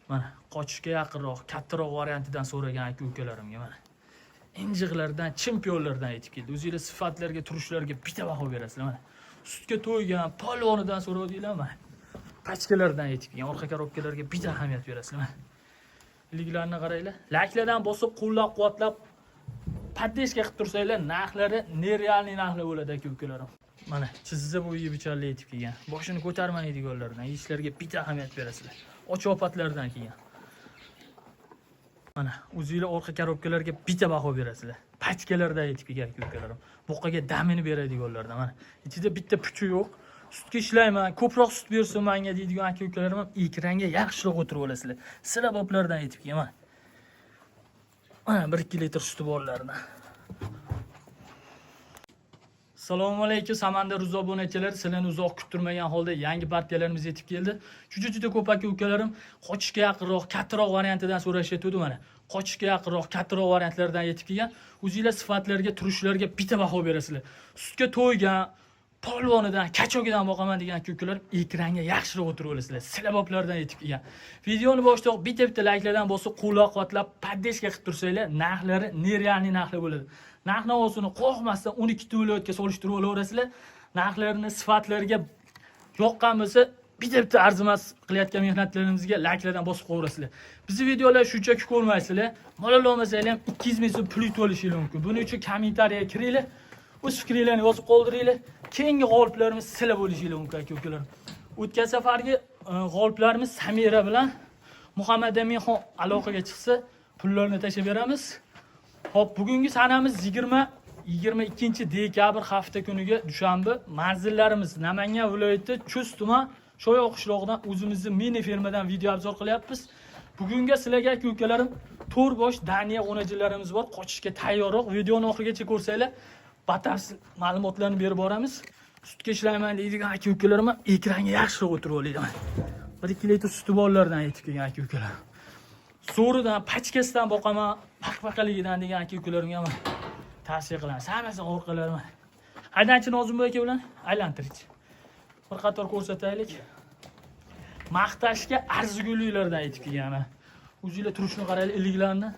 Mana qochishga yaqinroq, kattaroq variantidan so'ragan aka-ukalarimga mana. Injiqlardan, chempionlardan yetib keldi. O'zingizlar sifatlarga, turishlarga bitta baho berasizlar mana. Sutga to'ygan polvonidan so'radinglar mana. Pachkalardan yetib kelgan, orqa korobkalarga bitta ahamiyat berasizlar mana. Iliklarni qaranglar. Layklardan bosib, qo'llab-quvvatlab paddeshga qilib tursanglar, narxlari nerealniy narxlar bo'ladi aka-ukalarim. Mana chizza bo'yi bicharlar yetib kelgan. Boshini ko'tarmaydiganlardan, ishlarga bitta ahamiyat berasizlar. Ochopatlardan kelgan. Mana o'zingizlar orqa korobkalarga bitta baho berasizlar. Pachkalardan yetib kelgan aka-ukalarim. Boqaga damini beradiganlardan mana. Ichida bitta puchi yo'q. Sutga ishlayman, ko'proq sut bersin menga deydigan aka-ukalarim ham ekranga yaxshiroq o'tirib olasizlar. Silaboblardan yetib kelgan mana. Mana 1-2 litr suti borlardan. Assalomu alaykum Samandar Uzoq obunachilar, sizlarni uzoq kuttirmagan holda yangi partiyalarimiz yetib keldi. Juda ko'p aka-ukalarim qochishga yaqinroq, kattaroq variantidan so'rashyapti mana. Qochishga yaqinroq, kattaroq variantlardan yetib kelgan. O'zingizlar sifatlarga, turishlarga bitta baho berasizlar. Sutga to'ygan polvonidan, kachogidan boqaman degan aka-ukalarim ekranga yaxshiroq o'tirib olasizlar. Silaboblardan yetib kelgan. Videoni boshidan bitta layklardan bosib, qo'llab-quvvatlab, paddeshga qilib tursanglar, narxlari nerealniy narxlar bo'ladi. Narx-navosini qo'rqmasdan 12 viloyatga solishtirib olasizlar. Narxlarini, sifatlarga yoqqan bo'lsa, bitta arzimas qilayotgan mehnatlarimizga layklardan bosib qo'yasizlar. Bizning videolar shunchaki ko'rmaysizlar. Malol olmasanglar ham 200 ming so'm pul yutib olishingiz mumkin. Buning uchun kommentariyaga kiringlar. O'z fikringizni yozib qoldiringlar. Keyingi g'oliblarimiz sizlar bo'lishingiz mumkin aka-ukalar. O'tgan safargi g'oliblarimiz Samira bilan Muhammad Aminxon aloqaga chiqsa, pullarni tashlab beramiz. Hop, bugungi sanamiz 22 dekabr hafta kuniga dushanba. Manzillarimiz Namangan viloyati Chust tuman Shoyoq qishlog'idan o'zimizning mini fermadan video obzor qilyapmiz. Bugunga sizlarga aka-ukalarim 4 bosh Daniya o'najilarimiz bor. Qochishga tayyorroq. Videoni oxirigacha ko'rsanglar, batafsil ma'lumotlarni berib boramiz. Sutga ishlayman deydigan aka-ukalarim ekranga yaxshiroq o'tirib olinglar. 1-2 litr suti borlardan yetib kelgan aka-ukalar. So'ridan, pachkasidan boqaman, paqpaqaligidan degan aka-ukalarimga ham tavsiya qilaman. Hammasi orqalarman. Haydanchi Nozimboy aka bilan aylantirich. Bir qator ko'rsataylik. Maqtashga arziguliklardan yetib kelgan. O'zingizlar turishni qaraylik, iliklarni.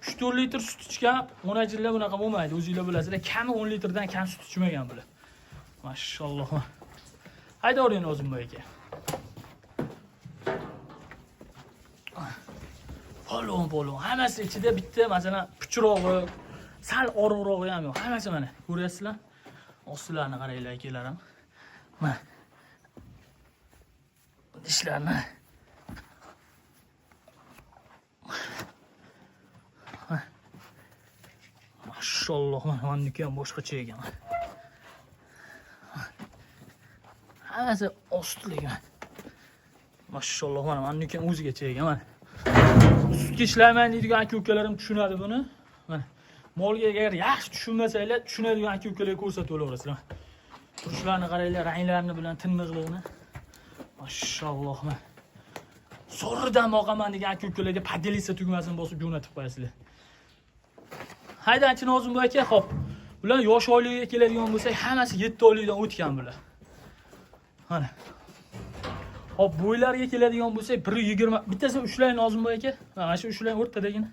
3-4 litr sut ichgan o'najillar bunaqa bo'lmaydi. O'zingizlar bilasizlar, kami 10 litrdan kam sut ichmagan bular. Mashalloh. Hayda o'ring Nozimboy aka. Polvon. Hammasi ichida bitta, masalan, puchrog'i, sal oriqrog'i ham yo'q. Hammasi mana, ko'ryapsizlar? Ostilarini qaranglar akalarim. Mana. Ishlarni. Mashalloh, meniki ham boshqacha ekan. Hammasi ostiliga. Mashalloh, mana meniki ham o'zigacha ekan mana. Sutga ishlayman deydigan aka-ukalarim tushunadi buni. Mana molga agar yaxshi tushunmasanglar, tushunadigan aka-ukalarga ko'rsatib olasizlar. Turishlarni qaranglar, ranglarini bilan tiniqligini. Mashalloh. So'ridan boqaman degan aka-ukalarga padelisa tugmasini bosib jo'natib qo'yasizlar. Haydanchi Nozimboy aka, xo'p. Bular yosh oyligiga keladigan bo'lsak, hammasi 7 oylikdan o'tgan bular. Mana. Hop, bo'ylarga keladigan bo'lsak 120. Bittasi ushlang Nozimboy aka. Mana shu ushlang o'rtadagina.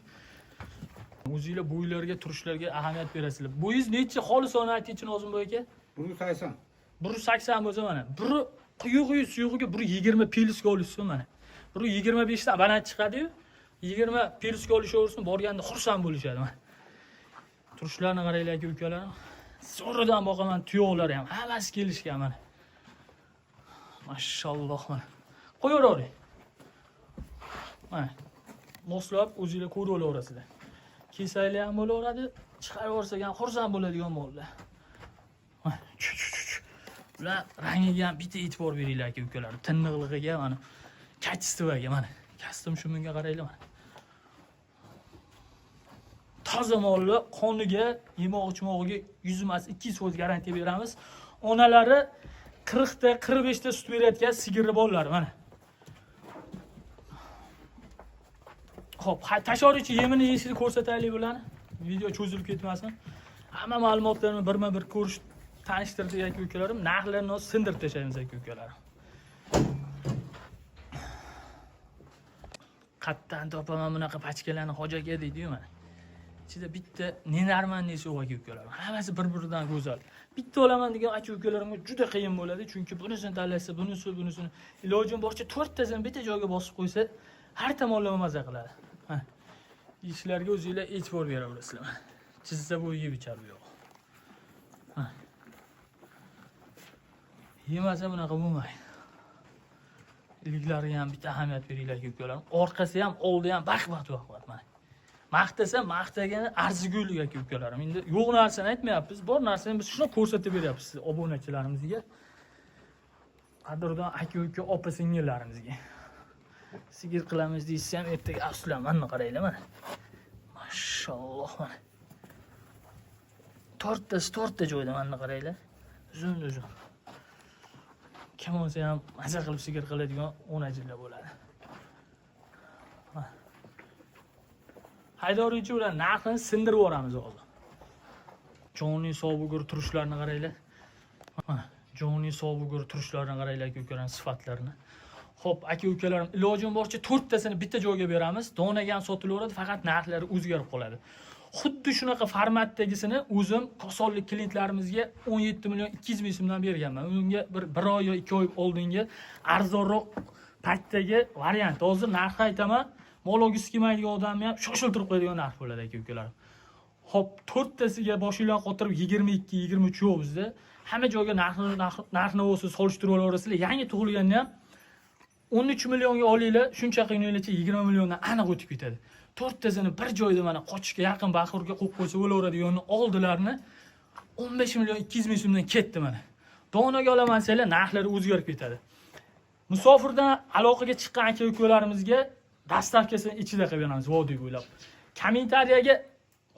O'zingizlar bo'ylarga, turishlarga ahamiyat berasizlar. Bo'yingiz necha xolisona aytingchi Nozimboy aka? 180. 180 bo'lsa mana. 1 quyug'i suyug'iga 120 pelska olishsin mana. 125 dan baland chiqadi-yu. 20 pelska olishaversin, borganda xursand bo'lishadi mana. Turishlarni qaranglar aka-ukalar. So'ridan boqaman, tuyoqlar ham hammasi kelishgan mana. Mashalloh mana. Qo'yavering. Mana. Moslab o'zingizlar ko'rib olasizlar. Kesaylar ham bo'laveradi, chiqarib yuborsak ham xursand bo'ladigan mollar. Mana. Ular rangiga ham bitta e'tibor beringlar aka-ukalar. Tiniqligiga mana. Kachistvaga mana. Kastim shumunga qaranglar mana. Toza mollar qoniga, yemoq-ichmog'iga 100 emas 200% garantiya beramiz. Onalari 40 ta, 45 ta sut berayotgan sigirli bolalar mana. Xo'p, tashorichi yemini yeyishini ko'rsataylik bularni. Video cho'zilib ketmasin. Hamma ma'lumotlarni birma-bir ko'rish, tanishtirdik aka-ukalarim. Narxlarini sindirib tashlaymiz aka-ukalarim. Qatdan topaman bunaqa pachkalarni hojaga deydi-yu mana. Ichida bitta nenarman desa yo'q aka-ukalar. Hammasi bir-biridan go'zal. Bitta olaman degan aka-ukalarimga juda qiyin bo'ladi, chunki bunisini tanlasa, bunisini ilojim boricha 4 tasini bitta joyga bosib qo'ysa, har tomonlama maza qiladi. Ha. Ishlarga o'zingizlar e'tibor beraverasizlar. Chizsa bo'yiga bichar bu yo'q. Ha. Yemasa bunaqa bo'lmaydi. Iliklariga ham bitta ahamiyat beringlar aka-ukalarim. Orqasi ham, oldi ham baxmat mana. Maqtasa maqtagani arzigulik aka-ukalarim. Endi yo'q narsani aytmayapmiz, bor narsani biz shuni ko'rsatib beryapmiz siz obunachilarimizga. Qadrdon aka-uka, opa-singillarimizga. Sigir qilamiz deysiz ham ertaga afsuslar, mana qaranglar mana. Mashalloh mana. 4 ta joyda mana qaranglar. Uzun. Kim olsa ham maza qilib sigir qiladigan o'najillar bo'ladi. Haydovchi ular narxini sindirib yuboramiz hozir. Joniy sog'bugur turishlarini qaranglar. Joniy sog'bugur turishlarini qaranglar aka-ukalarning sifatlarini. Xo'p, aka-ukalarim, ilojim boricha 4 tasini bitta joyga beramiz. Donaga ham sotilaveradi, faqat narxlari o'zgarib qoladi. Xuddi shunaqa formatdagisini o'zim kosonlik klientlarimizga 17 million 200 ming so'mdan berganman. Unga bir oy yo 2 oy oldingi arzonroq paytdagi variant. Hozir narxni aytaman. Mologiz kelmaydigan odamni ham shoshiltirib qo'yadigan narx bo'ladi aka-ukalarim. Xo'p, 4 tasiga boshinglarni qotirib 22, 23 yo'q bizda. Hamma joyga narxni o'siz solishtirib olaverasizlar. Yangi tug'ilganni ham 13 millionga olinglar, shuncha qiyinliklarcha 20 milliondan aniq o'tib ketadi. 4 tasini bir joyda mana qochishga yaqin Baxurga qo'yib qo'ysa bo'laveradiganini oldilarni 15 million 200 ming so'mdan ketdi mana. Donaga olaman desanglar, narxlari o'zgarib ketadi. Musofirdan aloqaga chiqqan aka-ukalarimizga dastavkasini ichida qilib beramiz vodiy bo'ylab. Kommentariyaga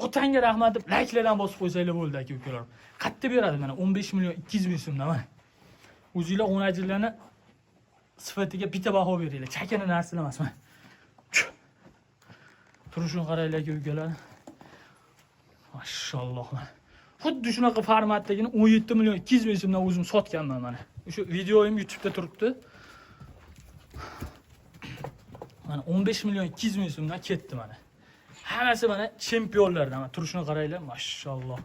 otangga rahmat deb layklardan bosib qo'ysanglar bo'ldi aka-ukalarim. Qattiq beradi mana 15 million 200 ming so'mdan mana. O'zingizlar o'najillarni sifatiga bitta baho beringlar. Chakana narsalar emas mana. Turishini qaranglar aka-ukalar. Mashalloh. Xuddi shunaqa formatdagini 17 million 200 ming so'mdan o'zim sotganman mana. O'sha videoyim YouTube'da turibdi. Mana 15 million 200 ming so'mdan ketdi mana. Hammasi mana chempionlardan. Mana turishini qaranglar, mashalloh.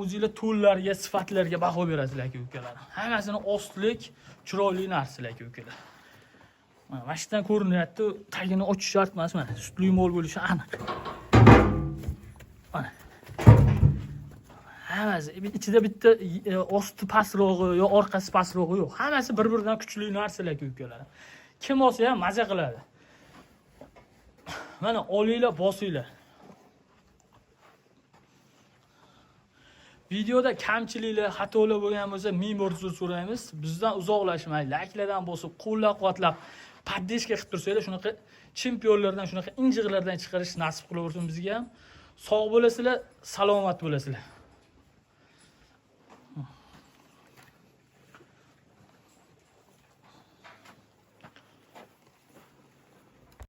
O'zingizlar to'llarga, sifatlarga baho berasizlar aka-ukalar. Hammasini ostlik, chiroyli narsalar aka-ukalar. Mana mashdan ko'rinyapti, tagini ochish shart emas mana. Sutli mol bo'lishi aniq. Mana. Hammasi ichida bitta osti pastrog'i yo orqasi pastrog'i yo'q. Hammasi bir-biridan kuchli narsalar aka-ukalar. Kim olsa ham maza qiladi. Mana olinglar, bosinglar. Videoda kamchiliklar, xatolar bo'lgan bo'lsa, ming bor uzr so'raymiz. Bizdan uzoqlashmay, layklardan bosib, qo'llab-quvvatlab, poddeshka qilib tursanglar, shunaqa chempionlardan, shunaqa injiqlardan chiqarish nasib qilaversin bizga ham. Sog' bo'lasizlar, salomat bo'lasizlar.